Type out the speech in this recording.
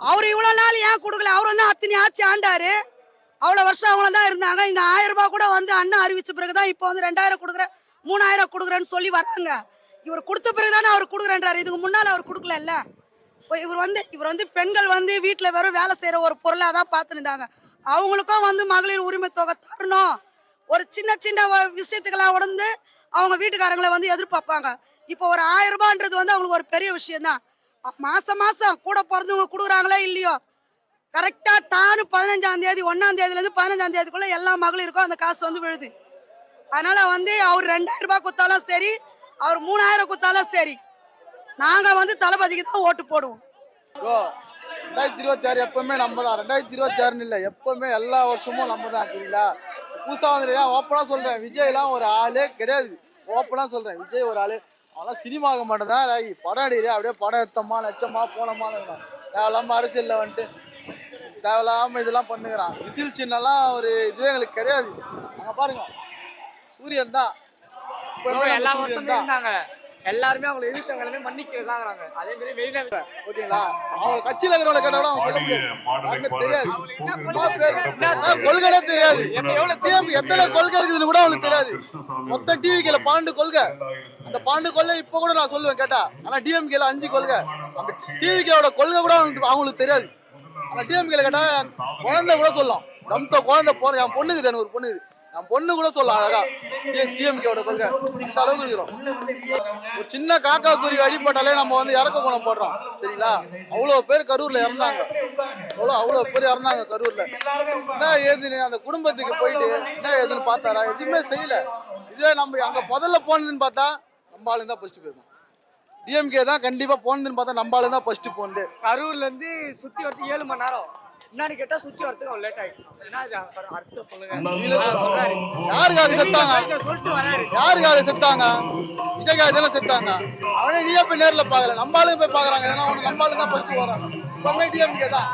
அவர் இவ்வளவு நாள் ஏன் கொடுக்கல? அவர் வந்து அத்தனை ஆட்சி ஆண்டாரு, அவ்வளவு வருஷம் அவங்க தான் இருந்தாங்க. இந்த 1000 ரூபாய் கூட வந்து அண்ணன் அறிவிச்ச பிறகுதான் இப்போ வந்து 2000 கொடுக்குறேன் 3000 கொடுக்குறேன்னு சொல்லி வராங்க. இவர் கொடுத்த பிறகுதானே அவர் கொடுக்குறேன்றாரு. இதுக்கு முன்னால அவர் கொடுக்கல. இவர் வந்து பெண்கள் வந்து வீட்டுல வெறும் வேலை செய்யற ஒரு பொருளா தான் பார்த்துருந்தாங்க. அவங்களுக்கும் வந்து மகளிர் உரிமை தொகை தரணும். ஒரு சின்ன சின்ன விஷயத்துக்கெல்லாம் உடந்து அவங்க வீட்டுக்காரங்களை வந்து எதிர்பார்ப்பாங்க. இப்போ ஒரு 1000 ரூபான்றது வந்து அவங்களுக்கு ஒரு பெரிய விஷயம் தான். மாசம் மாசம் கூட பிறந்தவங்க கொடுக்குறாங்களே இல்லையோ, கரெக்டா தானு 15ஆம் தேதி 1ஆம் தேதியிலேருந்து 15ஆம் தேதிக்குள்ள எல்லா மகளிருக்கும் அந்த காசு வந்து விழுது. அதனால வந்து அவர் 2000 ரூபாய் கொடுத்தாலும் சரி, அவர் 3000 கொடுத்தாலும் சரி, நாங்க வந்து தளபதிக்கு தான் ஓட்டு போடுவோம். 2026 எப்பவுமே நம்ம தான். 2026 இல்லை, எப்பவுமே எல்லா வருஷமும் நம்ம தான். சரிங்களா? புதுசா வந்து ஓப்பனா சொல்றேன், விஜய்லாம் ஒரு ஆளே கிடையாது. ஓப்பனா சொல்றேன், விஜய் ஒரு ஆளு. அவெல்லாம் சினிமாக்க மாட்டேதான் படம் அடிக்கிறே, அப்படியே படம் எடுத்தோமா லட்சமா போனோமான்னு தேவையில்லாம அரசியல்ல வந்துட்டு தேவையில்லாம இதெல்லாம் பண்ணுகிறான். விசில் சின்னெல்லாம் ஒரு இதுவே எங்களுக்கு கிடையாது. அங்க பாருங்க, சூரியன் தான் எல்லா வருஷமே இருந்தாங்க. எல்லாருமே அவங்களை எதிர்த்தவங்க எல்லாமே மன்னிக்கிறதாங்க. அதே மாதிரி வெளியில ஓகேங்களா? அவங்க கட்சியில இருக்கிறவங்களை கேட்டாலும் அவங்க சொல்ல முடியாது. தெரியாது, கொள்கை தெரியாது. எத்தனை கொள்கை இருக்குதுன்னு கூட அவங்களுக்கு தெரியாது. மொத்தம் டிவிகேல 12 கொள்கை. அந்த 12 கொள்கை இப்ப கூட நான் சொல்லுவேன் கேட்டா. ஆனா டிஎம்கேல 5 கொள்கை. அந்த டிவிகேவோட கொள்கை கூட அவங்களுக்கு தெரியாது. ஆனா டிஎம்கேல கேட்டா குழந்தை கூட சொல்லலாம். நம்ம குழந்தை போற என் பொண்ணுக்குது, எனக்கு ஒரு பொண்ணுக்குது, என் பொண்ணு கூட சொல்லலாம் அழகா. டிஎம்கேவோட கொள்கை இந்த அளவுக்கு இருக்கிறோம். ஒரு சின்ன காக்கா குருவி அடிப்பட்டாலே நம்ம வந்து இறக்க குணம் போடுறோம். சரிங்களா? அவ்வளவு பேர் கரூர்ல இறந்தாங்க. அவ்வளவு பேர் இறந்தாங்க கரூர்ல. என்ன ஏதுன்னு அந்த குடும்பத்துக்கு போயிட்டு என்ன ஏதுன்னு பார்த்தாரா? எதுவுமே செய்யல. இதுவே நம்ம அங்க முதல்ல போனதுன்னு பார்த்தா நம்ம ஆளு தான் ஃபர்ஸ்ட் போயிருக்கோம். டிஎம்கே தான் கண்டிப்பா போனதுன்னு பார்த்தா நம்ம ஆளு தான் ஃபர்ஸ்ட் போனது. கரூர்ல இருந்து சுத்தி வரது 7 மணி நேரம். என்னன்னு கேட்டா சுத்தி வரதுக்கு அவ்வளவு லேட் ஆயிடுச்சு. என்ன அர்த்தம் சொல்லுங்க. யாருக்காக செத்தாங்க? யாருக்காக செத்தாங்க? விஜய்க்காக இதெல்லாம் செத்தாங்க. அவனே நீயே போய் நேரில் பாக்கல, நம்ம ஆளுங்க போய் பாக்குறாங்க. ஏன்னா நம்ம ஆளு தான் ஃபர்ஸ்ட் வராங்க. டிஎம்கே தான்.